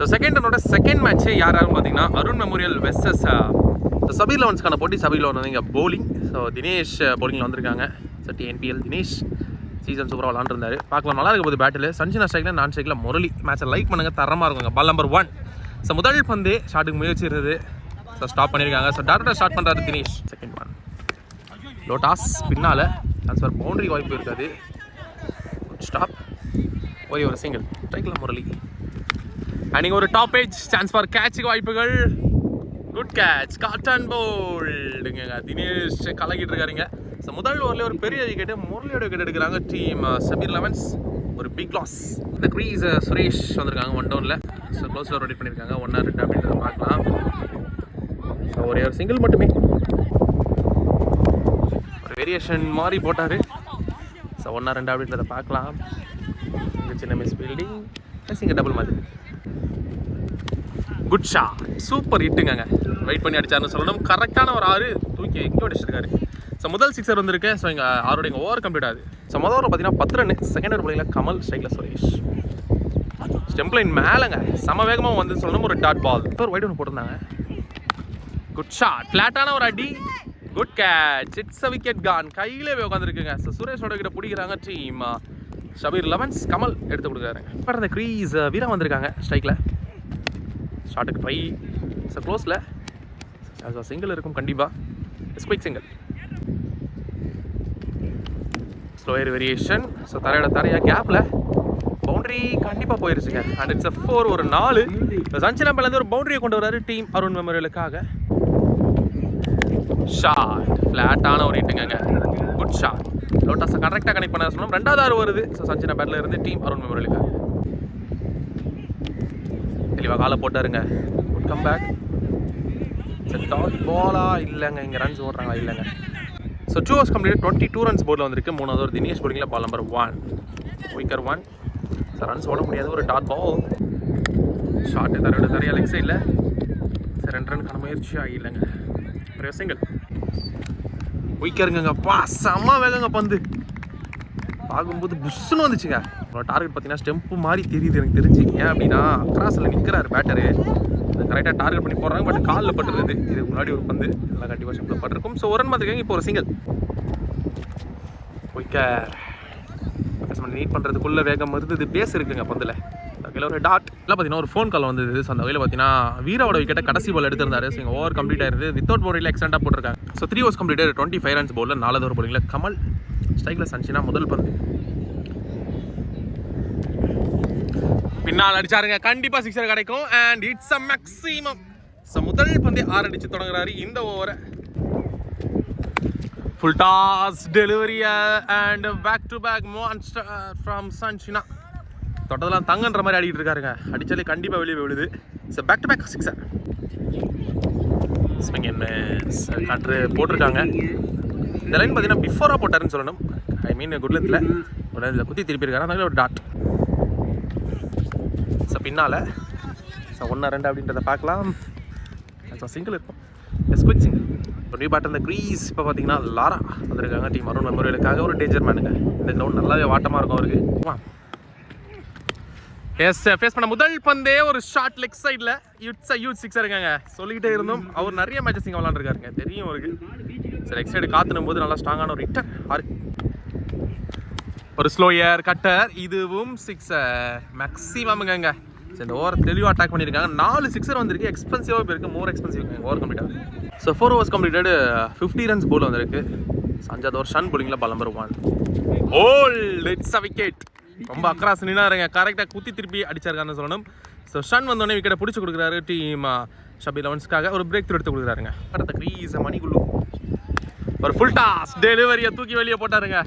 So second match யார் யாரும் பார்த்தீங்கன்னா அருண் மெமோரியல் வெர்சஸ் சபீர் லெவன்ஸ்க்கான போட்டி. சபீர் லெவன் வந்து இங்கே போலிங். ஸோ தினேஷ் போலிங்கில் வந்திருக்காங்க. ஸோ TNPL தினேஷ் சீசன் சூப்பராக விளாண்டுருந்தாரு. பார்க்கலாம், நல்லா இருக்க போது பேட்டில். சன்ஷினா ஸ்ட்ரைக்கில் நான் ஸ்ட்ரைக்கில் முரளி. மேட்சை லைக் பண்ணுங்கள், தரமாக இருக்குங்க. பால் நம்பர் 1. ஸோ முதல் பந்து ஷாட்டுக்கு முயற்சி இருந்தது. ஸோ ஸ்டாப் பண்ணியிருக்காங்க. ஸோ டேரக்டாக ஸ்டார்ட் பண்ணுறாரு தினேஷ். செகண்ட் ஒன் லோட்டாஸ் பின்னால் ட்ரான்ஸ்ஃபர் பவுண்டரி வாய்ப்பு இருக்காது. ஸ்டாப் ஒரே ஒரு சிங்கிள் ஸ்ட்ரைக்கில் முரளி. அன்றைக்கி ஒரு டாப் ஏஜ் சான்ஸ் ஃபார் கேட்சுக்கு வாய்ப்புகள். குட் கேட்ச், காட்டன் போல்டுங்க. தினேஷ் கலக்கிட்டு இருக்காருங்க. ஸோ முதல் ஓவரில் ஒரு பெரிய விக்கெட்டு, முரளியோட விக்கெட் எடுக்கிறாங்க டீம் சபீர் லெவன்ஸ். ஒரு பிக் லாஸ். இந்த க்ரீஸ் சுரேஷ் வந்திருக்காங்க 1 டவுனில். ஸோ க்ளோஸில் ரொட்டேட் பண்ணியிருக்காங்க. 1-2 அப்படின்றத பார்க்கலாம். ஸோ ஒரே ஒரு சிங்கிள் மட்டுமே. ஒரு வேரியேஷன் மாதிரி போட்டார். ஸோ 1-2 அப்படின்றத பார்க்கலாம். இங்கே சின்ன மிஸ் ஃபீல்டிங், இங்கே டபுள் மாதிரி. குட் ஷாட், சூப்பர் ஹிட்டுங்க. வெயிட் பண்ணி அடிச்சாருன்னு சொல்லணும். கரெக்டான ஒரு 6 தூக்கி எங்கே அடிச்சிருக்காரு. ஸோ முதல் 6 வந்திருக்கு. ஸோ இங்கே 6 இங்கே ஓவர் கம்ப்ளீட் ஆகுது. ஸோ முதல் ஓவர் பார்த்தீங்கன்னா 10 ரன். செகண்ட் ஓவர் பிள்ளைங்கள கமல், ஸ்ட்ரைக்கில் சுரேஷ். ஸ்டெம்ப் லைன் மேலேங்க சம வேகமாக வந்து சொல்லணும். ஒரு டாட் பால், ஒரு வைட் ஒன்று போட்டிருந்தாங்க. குட் ஷாட், ஃப்ளாட்டான ஒரு அடி. Good catch, it's a wicket gone. கையிலே உட்காந்துருக்குங்க. ஸோ சுரேஷோட கிட்ட பிடிக்கிறாங்க டீம் சபீர் லெவன்ஸ். கமல் எடுத்து கொடுக்குறாருங்க. இப்போ அந்த க்ரீஸ் வீரா வந்திருக்காங்க ஸ்ட்ரைக்கில். ஷாட்டுக்கு ட்ரை. ஸோ க்ளோஸில் சிங்கிள் இருக்கும் கண்டிப்பாக. ஸ்குயிக் சிங்கிள். Slower variation. ஸோ தரையாக கேப்பில் பவுண்டரி கண்டிப்பாக போயிருச்சுங்க. And it's 4. ஒரு 4. சன்சினாம்பேலேருந்து ஒரு பவுண்டரியை கொண்டு வராரு டீம் அருண் மெமோரியலுக்காக. ஷாட், ஃப்ளாட்டான ஒரு ஹிட்டுங்க. Good shot. லோட்டாஸை கரெக்டாக கனெக்ட் பண்ண சொன்னோம். 2வது 6 வருது. ஸோ சன்சினா பேட்டில் இருந்து டீம் அருண் மெமோரியலுக்காக தெளிவாக காலை போட்டாருங்க. Good come back. டாட் பாலா இல்லைங்க. இங்கே ரன்ஸ் ஓடுறாங்களா? இல்லைங்க. So 2 overs complete. 22 runs போர்டில் வந்திருக்கு. 3வது ஒரு தினேஷ் போர்டிங்கில் பால் நம்பர் 1. விக்கர் 1. ஸோ ரன்ஸ் ஓட முடியாது. ஒரு டாட் பால். ஷார்ட்டு தரையாக லெக் சைடில். சரி 2 ரன்னுக்கான முயற்சியாக இல்லைங்க. ஒரு சிங்கிள். விக்கருங்கப்பா, செம்ம வேகங்க பந்து. பார்க்கும்போது புஷ்ஷுன்னு வந்துச்சுங்க. டார்கெட் பார்த்தீங்கன்னா ஸ்டெம்ப்பு மாதிரி தெரியுது எனக்கு தெரிஞ்சு. ஏன் அப்படின்னா கிராஸில் நிற்கிறாரு பேட்டரு. அது கரெக்டாக டார்கெட் பண்ணி போடுறாங்க. பட் காலில் பட்டுருது. இதுக்கு முன்னாடி ஒரு பந்து இதெல்லாம் கண்டிப்பாக ஸ்டெம்பில் பட்டிருக்கும். ஸோ 1 run பார்த்துருக்காங்க. இப்போ ஒரு சிங்கிள். விக்கர் நீட் பண்ணுறதுக்குள்ளே வேகம் இருந்தது. பேஸ் இருக்குங்க பந்தில். அதில் ஒரு டாட் எல்லாம் பார்த்தீங்கன்னா ஒரு ஃபோன் கால் வந்தது. ஸோ அந்த வகையில் பார்த்தீங்கன்னா வீராவோட விக்கெட்டை கடைசி பால் எடுத்திருந்தாரு. ஸோ இங்கே ஓவர் கம்ப்ளீட் ஆயிருது. வித்தவுட் பவுண்டரியில் எக்ஸ்டெண்டாக போட்டிருக்காங்க. So 3 overs complete. 25 runs போலில் 4வது ஓவர் போலிங்கில் கமல். ஸ்ட்ரைக்கில் சன்ஷினா முதல் பந்து பின்னால் அடிச்சாருங்க. கண்டிப்பாக 6 கிடைக்கும். And it's a maximum. So முதல் பந்து 6 அடிச்சு தொடங்குறாரு இந்த ஓவரை. Full toss delivery and back to back monster from சன்ஷினா. தொட்டதெல்லாம் தங்கன்ற மாதிரி ஆடிட்டு இருக்காருங்க. அடிச்சாலே கண்டிப்பாக வெளியே விழுது. So back to back 6. Swing என்ன காற்று போட்டிருக்காங்க. இந்த லைன் பார்த்தீங்கன்னா பிஃபோராக போட்டாருன்னு சொல்லணும். ஐ மீன் குட்லத்தில் ஒரு இதில் குத்தி திருப்பி இருக்காரு. அதனால ஒரு டாட். ஸோ பின்னால் ஸோ 1-2 அப்படின்றத பார்க்கலாம். ஸோ சிங்கிள் இருக்கும். Quick single. ஒரு நியூ பேட்டர் இந்த க்ரீஸ். இப்போ பார்த்தீங்கன்னா லாரா வந்திருக்காங்க டீம் அருண் மெமோரியலுக்காக. ஒரு டேஞ்சர் மேனுங்க. இந்த கிரவுண்ட் நல்லாவே வாட்டமாக இருக்கும் அவருக்கு. எஸ், ஃபேஸ் பண்ண முதல் பந்தே ஒரு ஷார்ட் லெக் சைடில். இட்ஸ் அ ஹியூஜ் 6 இருக்காங்க. சொல்லிக்கிட்டே இருந்தோம். அவர் நிறைய மேட்சஸ் இங்கே விளாண்டுருக்காருங்க, தெரியும் அவருக்கு. சரி லெக் சைடு காத்துனும் போது நல்லா ஸ்ட்ராங்கான ஒரு ஹிட்டர். ஒரு ஸ்லோயர் கட்டர். இதுவும் 6 மேக்ஸிமம்ங்க. சரி இந்த ஓவர் தெளிவாக அட்டாக் பண்ணியிருக்காங்க. 4 6 வந்திருக்கு. எக்ஸ்பென்சிவாக போயிருக்கு. மோர் எக்ஸ்பென்சிவ் ஓவர் கம்ப்ளீட் ஆகுது. So 4 overs completed. 50 runs போல் வந்திருக்கு. 5வது ஓவர் ஷன் போலிங்கில் ball number 1. Bowled it's a wicket. ரொம்ப அக்ராஸ் நின்னாருங்க. கரெக்டாக குத்தி திருப்பி அடிச்சாருக்கான்னு சொல்லணும். ஸோ ஷன் வந்தோடனே விக்கெட்டை பிடிச்சி கொடுக்குறாரு டீம் சபீர் லெவன்ஸ்க்காக. ஒரு பிரேக் த்ரூ எடுத்து கொடுக்குறாருங்க. அடுத்த க்ரீஸ் மணிக்குள்ளு ஒரு ஃபுல் டாஸ் டெலிவரியை தூக்கி வெளியே போட்டாருங்க.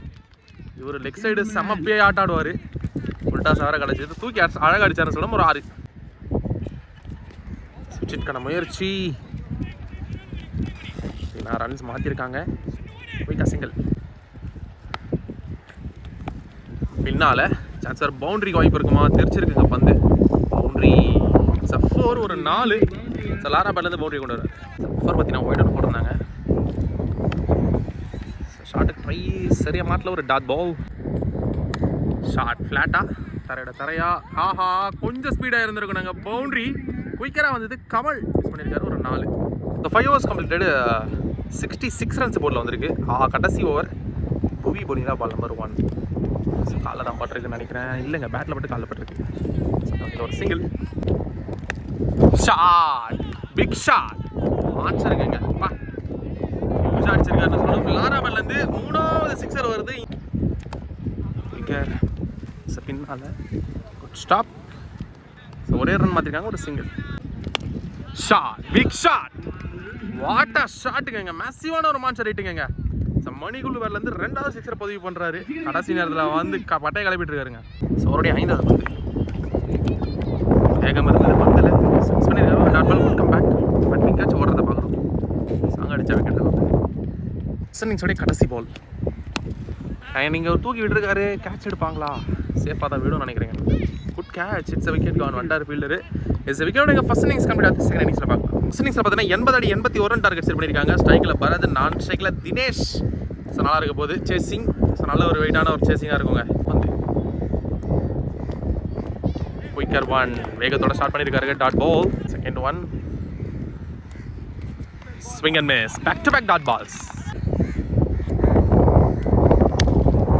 இவர் லெக் சைடு செம்மப்பியே ஆட்டாடுவார். ஃபுல் டாஸ் வேறு கிடச்சிது. தூக்கி அழகாக அடிச்சாருன்னு சொல்லணும். ஒரு 6. சுவிட்சிற்கான முயற்சி. ரன்ஸ் மாற்றிருக்காங்க. குயிக்காக சிங்கிள். பின்னால் சான்ஸ் ஃபார் பவுண்டரிக்கு வாய்ப்பு இருக்குமா? தெரிச்சிருக்குங்க பந்து. பவுண்டரி 4. ஒரு 4. ஸோ லாரா பேட்லேருந்து பவுண்டரி கொண்டு வர 4 பார்த்தீங்கன்னா ஒயிட் ஒன்று போட்டிருந்தாங்க. ஷார்ட்டுக்கு ட்ரை சரியாக மாட்டில் ஒரு டாட் பால். ஷார்ட் ஃப்ளாட்டாக தரையா ஆஹா கொஞ்சம் ஸ்பீடாக இருந்திருக்கும். நாங்கள் பவுண்ட்ரி குயிக்கராக வந்தது. கமல் மிஸ் பண்ணியிருக்காரு ஒரு 4. ஸோ 5 overs கம்ப்ளீட்டடு 66 runs போர்டில் வந்திருக்கு. கடைசி ஓவர் புவி போலிங்களா பால் நம்பர் 1. ஸோ காலில் தான் பட்டிருக்குன்னு நினைக்கிறேன். இல்லைங்க பேட்டில் பட்டு காலில் பட்டிருக்கு. ஒரு சிங்கிள் ஷாட், பிக் ஷாட் ஆன்சருங்க. அப்பா யூஸ் அடிச்சிருக்காருன்னு சொல்லணும். லாராமல்லேருந்து 3வது சிக்ஸர் வருது. பின்னால் குட் ஸ்டாப். ஸோ ஒரே ரன் மாற்றிருக்காங்க. ஒரு single shot, big shot. What a ஷாட்டுங்க. மேசிவான ஒரு மான்சர் ரைட்டுங்க. ஸோ மணிக்குள்ளு வரலேருந்து 2வது சிக்ஸரை பதிவு பண்ணுறாரு. கடைசி நேரத்தில் வந்து பட்டையை கிளப்பிட்டு இருக்காருங்க. ஸோ அவருடைய 5வது பந்து வேகம் இருந்தது. பந்தில் சிக்ஸ் பண்ணியிருக்காரு. Dot ball good come back. But wickets ஓடுறத பார்க்குறோம். சாங் அடித்தா விக்கெட் இன்னிங்ஸோடைய கடைசி பால். நீங்கள் தூக்கி விட்டுருக்காரு. கேட்ச் எடுப்பாங்களா? சேஃபாக தான் விடும்னு நினைக்கிறேங்க. Good catch. It's wicket gone. Wonder fielder. It's wicket. நீங்கள் ஃபர்ஸ்ட் இன்னிங்ஸ் கம்ப்ளீட் ஆகுது. செகண்ட் இன்னிங்ஸில் பார்க்கலாம். ஃபர்ஸ்ட் இன்னிங்ஸில் பார்த்தீங்கன்னா 80 அடி 81 ரன் டார்கெட் செட் பண்ணியிருக்காங்க. ஸ்ட்ரைக்கில் பரத், நான் ஸ்ட்ரைக்கில் தினேஷ். ஸோ நல்லா இருக்க போது சேசிங். ஸோ நல்ல ஒரு வெயிட்டான ஒரு சேசிங்காக இருக்குங்க. வந்து குயிக்கர் 1 வேகத்தோட ஸ்டார்ட் பண்ணியிருக்காரு. Dot ball. Second 1 swing and miss. Back to back dot balls.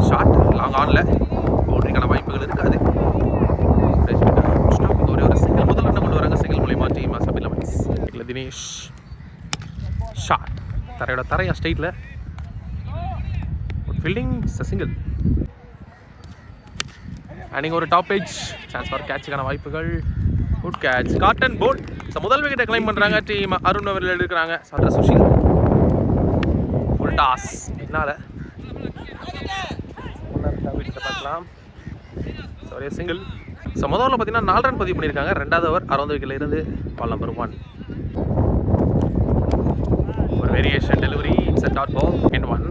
Short long ஆன்ல பவுண்டரிக்கான வாய்ப்புகள் இருக்காது. ஒரே ஒரு சிங்கிள் முதல்ல என்ன கொண்டு வராங்க. சிங்கிள் மூலியமா டீம் சபில் லெவன்ஸ். தினேஷ் ஷாட் தரையா ஸ்ட்ரைட்டில் ஃபீல்டிங் சிங்கிள். நீங்கள் ஒரு டாப் ஏஜ் சான்ஸ் ஃபார் கேட்சுக்கான வாய்ப்புகள். Good catch. Caught and bowled. So முதல் விக்கெட்டை கிளைம் பண்ணுறாங்க டீம் அருண் அவர்கள் எடுக்கிறாங்க. சந்திர சுஷில் ஃபுல் டாஸ் பின்னால் பார்க்கலாம். ஒரே சிங்கிள். ஸோ முதல்ல பார்த்தீங்கன்னா 4 ரன் பதிவு பண்ணியிருக்காங்க. 2வது ஓவர் 60 விக்கெட்டில் இருந்து பால் நம்பர் 1. ஒரு variation delivery. It's dot ball. Second 1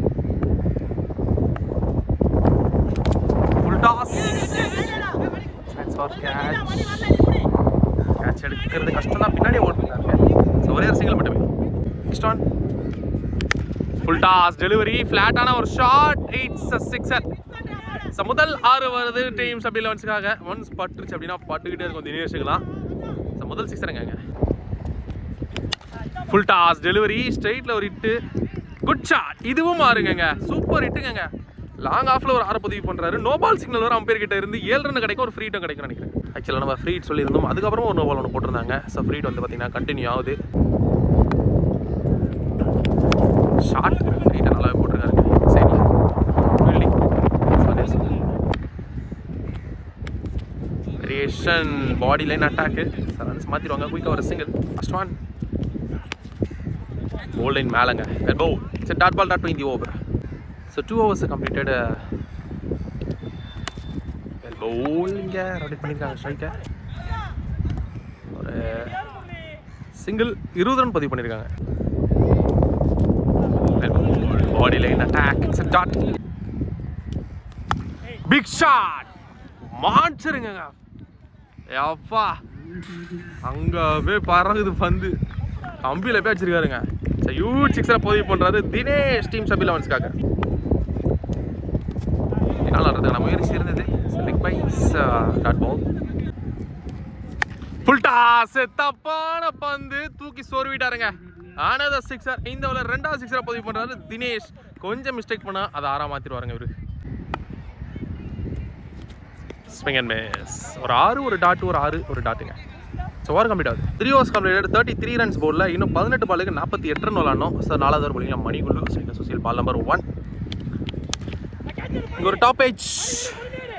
full toss. Chance for catch எடுக்கிறது கஷ்டம் தான். பின்னாடியே ஓட்டுறாங்க. ஸோ ஒரே ஒரு சிங்கிள் மட்டுமே. Next one full toss delivery. ஃப்ளாட்டான ஒரு ஷாட். It's sixer. ஸோ முதல் 6 வருது டீம் சபில் லெவன்ஸுக்காக. ஒன்ஸ் பட்டுருச்சு அப்படின்னா பட்டுக்கிட்டே இருக்கும் தினேஷுக்குலாம். ஸோ முதல் சிக்ஸருங்க. Full toss delivery. ஸ்ட்ரைட்டில் ஒரு ஹிட்டு. Good shot. இதுவும் மாறுங்க. சூப்பர் ஹிட்டுங்க. லாங் ஆஃபில் ஒரு 6 பதிவு பண்ணுறாரு. நோ பால் சிக்னல் வரும் அம்பேர் கிட்ட இருந்து 7 ரன் கிடைக்கும். ஒரு ஃப்ரீ ஹிட்டும் கிடைக்கும்னு நினைக்கிறேன். ஆக்சுவலாக நம்ம ஃப்ரீ ஹிட் சொல்லியிருந்தோம். அதுக்கப்புறம் ஒரு நோ பால் ஒன்று போட்டிருந்தாங்க. ஸோ ஃப்ரீ ஹிட் வந்து பார்த்தீங்கன்னா கண்டினியூ ஆகுது. ஷார்ட் ஃப்ரீ ஹிட்டை நல்லாவே போட்டிருக்காருங்க. சைடில் fielding variation body line attack. Runs மாற்றிடுவாங்க. குயிக்காக ஒரு single. First one ball line மேலேங்க. Elbow. It's dot ball dot இந்த ஓவர். So 2 overs completed. எல்போல் இங்கே ரொட்டேட் பண்ணியிருக்காங்க. ஸ்ட்ரைக்கை ஒரு சிங்கிள் 20 ரன் பதிவு பண்ணியிருக்காங்க. Body line attack. It's dot. Big shot மான்சருங்க. அப்பா அங்கே பறங்குது பந்து. கம்பியில் போய் வச்சிருக்காருங்க. ஹியூஜ் சிக்ஸரை பதிவு பண்ணுறாரு தினேஷ் டீம் சபில் லெவன்ஸ்க்காக. விளாட்றதுக்கான முயற்சி இருந்தது. Leg bye dot ball. Full toss. தப்பான பந்து தூக்கி சொருவிட்டாருங்க. Another sixer. இந்த ஓவரில் 2வது சிக்ஸரை பதிவு பண்ணுறாரு தினேஷ். கொஞ்சம் மிஸ்டேக் பண்ணால் அதை 6 மாற்றிடுவாருங்க இவர். Swing and miss. ஒரு 6 ஒரு டாட் ஒரு 6 ஒரு டாட்டுங்க. ஸோ ஓவர் கம்ப்ளீட் ஆகுது. 3 overs கம்ப்ளீட்டட். 33 ரன்ஸ் போர்டில். இன்னும் 18 பாலுக்கு 48 ரன் விளாடணும். ஸோ 4வது ஓவர் போலிங்க மணிக்குள்ளு. சைடில் சுசில் பால் நம்பர் 1. இங்கே ஒரு டாப் ஏஜ்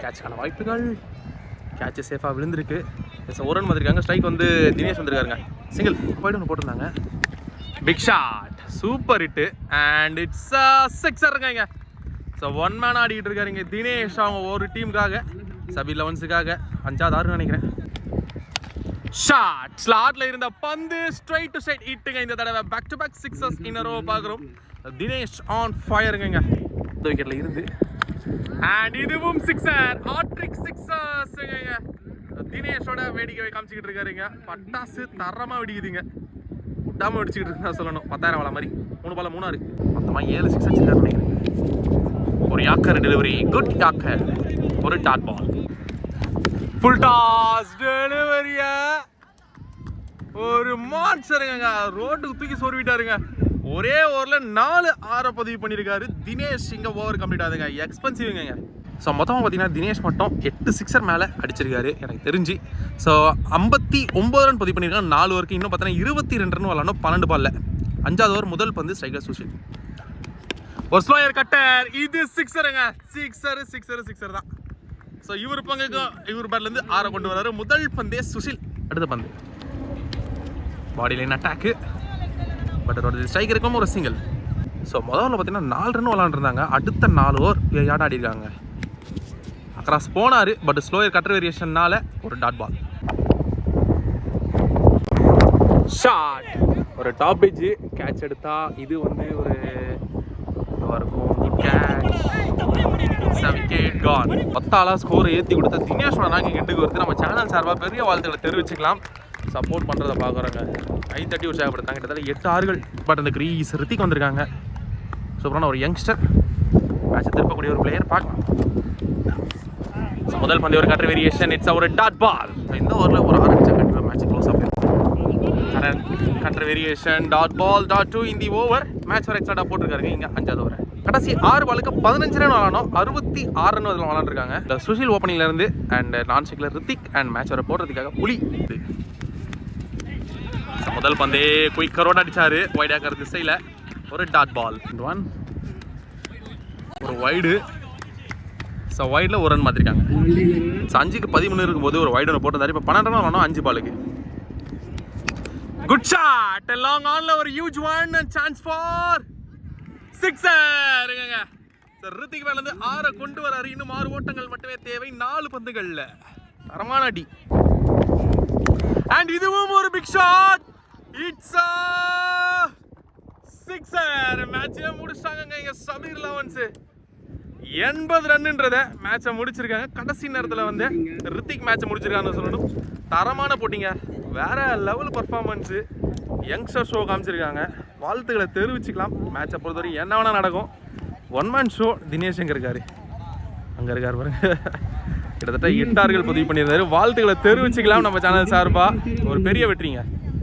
கேட்சுக்கான வாய்ப்புகள். கேட்சு சேஃபாக விழுந்திருக்கு. ஸோ ஒரு ரன் வந்துருக்காங்க. ஸ்ட்ரைக் வந்து தினேஷ் வந்துருக்காருங்க. சிங்கிள் போய்ட்டு ஒன்று போட்டிருந்தாங்க. Big shot. Super hit. And it's சிக்ஸருங்க. ஸோ 1 மேன் ஆடிக்கிட்டு இருக்காருங்க தினேஷ். அவங்க ஒரு டீமுக்காக சபில் லெவன்ஸுக்காக 5வது 6 நினைக்கிறேன். ஷாட். ஸ்லாட்ல இருந்த பந்து ஸ்ட்ரைட் டு ஸ்ட்ரைட் ஹிட்டுங்க. இந்த தடவை back to back sixes in a row பார்க்குறோம். தினேஷ் ஆன் ஃபயருங்க. இந்த விக்கெட்டில் இருந்து அண்ட் இதுவும் சிக்ஸர். ஹாட்ரிக் சிக்ஸர்ஸுங்க. தினேஷோட வேடிக்கை காமிச்சிக்கிட்டு இருக்காருங்க. பட்டாசு தரமாக வெடிக்குதுங்க. விட்டாமல் வெடிச்சிக்கிட்டு இருக்குன்னு சொல்லணும். 10,000 வாழ மாதிரி 3 பால் 3 மொத்தமாக 7 சிக்ஸ் வச்சிருக்காரு நினைக்கிறேன். ஒரு யாக்கர் டெலிவரி. Good yorker. ஒரு டாட் பால். ஃபுல் டாஸ் டெலிவரியா ஒரு மான்சருங்க, ரோட்டுக்கு தூக்கி சொருவிட்டாருங்க. ஒரே ஓவரில் 4 6 பதிவு பண்ணியிருக்காரு தினேஷ். இங்கே ஓவர் கம்ப்ளீட் ஆகுதுங்க, எக்ஸ்பென்சிவ்ங்க. ஸோ மொத்தமாக பார்த்தீங்கன்னா தினேஷ் மட்டும் 8 சிக்ஸர் மேலே அடிச்சிருக்காரு எனக்கு தெரிஞ்சு. ஸோ 59 ரன் பதிவு பண்ணியிருக்காங்க 4 ஓவருக்கு. இன்னும் பார்த்தீங்கன்னா 22 ரன் விளாடணும் 12 பால்ல. 5வது ஓவர் முதல் பந்து ஸ்ட்ரைக்கர் சுஷில். ஒரு ஸ்லோயர் கட்டர், இது சிக்ஸருங்க. சிக்ஸர் தான். ஸோ இவர் பங்குக்கும் இவர் பேட்லேருந்து 6 கொண்டு வராரு. முதல் பந்தே சுஷில். அடுத்த பந்து பாடி லைன் அட்டாக்கு, பட் அதோட ஸ்ட்ரைக்கருக்கும் ஒரு சிங்கிள். ஸோ முதல்ல பார்த்தீங்கன்னா 4 ரன் விளாண்டுருந்தாங்க. அடுத்த 4 ஓவர் யார்ட் ஆடிருக்காங்க. அக்ராஸ் போனார், பட் ஸ்லோயர் கட்டர் வேரியேஷன்னால ஒரு டாட் பால். ஷாட், ஒரு டாப் எட்ஜ் கேட்ச் எடுத்தா இது வந்து ஒரு இருக்கும். Good catch, wicket Khan. 10 ஆளா ஸ்கோர் ஏற்றி கொடுத்த தினேஷோட நாங்கள் எண்டுக்கு வருது. நம்ம சேனல் சார்பாக பெரிய வாழ்த்துக்களை தெரிவிச்சுக்கலாம். சப்போர்ட் பண்ணுறதை பார்க்குறாங்க. 9:30 உற்சாகப்படுத்தாங்க. கிட்டத்தட்ட 8 ஆறுகள். பட் அந்த கிரீஸ் ரித்திக் வந்திருக்காங்க. சூப்பரான ஒரு யங்ஸ்டர், மேட்சை திருப்பக்கூடிய ஒரு பிளேயர் பார்க்கலாம். ஸோ முதல் பந்து ஒரு கட்டர் வேரியேஷன், இட்ஸ் ஒரு டாட் பால். இந்த ஓவரில் ஒரு 6 அடிச்சா கண்டிப்பாக மேட்ச் க்ளோஸ் ஆகும். Cutter variation, dot ball, dot 2 இந்த ஓவர். மேட்ச் வர எக்ஸ்ட்ரா போட்டிருக்காருங்க. இங்கே 5வது ஓவர் கடைசி 6 பாலுக்கு 15 ரன் விளாடணும். 66 ரன் அதில் விளாண்டுருக்காங்க. இந்த சுஷில் ஓப்பனிங்லேருந்து அண்ட் நான் ஸ்டிக்ல ரித்திக் அண்ட் மேட்ச் வர போடுறதுக்காக புலி. முதல் பந்தே குயிக்கரோட அடிச்சாரு வைடாக்கர் திசையில். ஒரு டாட் பால், ஒரு வைடு. ஸோ வைடில் ஒரு ரன் மாற்றிருக்காங்க. ஸோ 5க்கு 13 இருக்கும்போது ஒரு வைடு ஒன்று போட்டிருந்தாரு. இப்போ 12 ரன் வரணும் 5 பாலுக்கு. குட் ஷாட், லாங் ஆன்ல ஒரு huge one and chance for sixer. Sir Rithik மேலேருந்து 6 கொண்டு வராரு. இன்னும் 6 ஓட்டங்கள் மட்டுமே தேவை 4 பந்துகள்ல. தரமான அடி. அண்ட் இதுவும் ஒரு பிக் ஷாட், இட்ஸ் சிக்ஸர். மேட்சே முடிச்சிட்டாங்க இங்க சபீர் லவன்ஸ். 80 ரன்ன்றத மேட்சை முடிச்சிருக்காங்க. கடைசி நேரத்தில் வந்து ரித்திக் மேட்சை முடிச்சிருக்காங்கன்னு சொல்லணும். தரமான போட்டிங்க, வேற லெவல் பர்ஃபார்மன்ஸு. யங்ஸ்டர் ஷோ காமிச்சிருக்காங்க. வாழ்த்துக்களை தெரிவிச்சுக்கலாம். மேட்சை பொறுத்தவரை என்ன வேணால் நடக்கும். 1 மேன் ஷோ. தினேஷ் எங்கே இருக்காரு? அங்கே இருக்கார் பாருங்க. கிட்டத்தட்ட 8 ஆறுகள் பதிவு பண்ணியிருந்தாரு. வாழ்த்துக்களை தெரிவிச்சுக்கலாம் நம்ம சேனல் சார்பாக. ஒரு பெரிய வெற்றிங்க.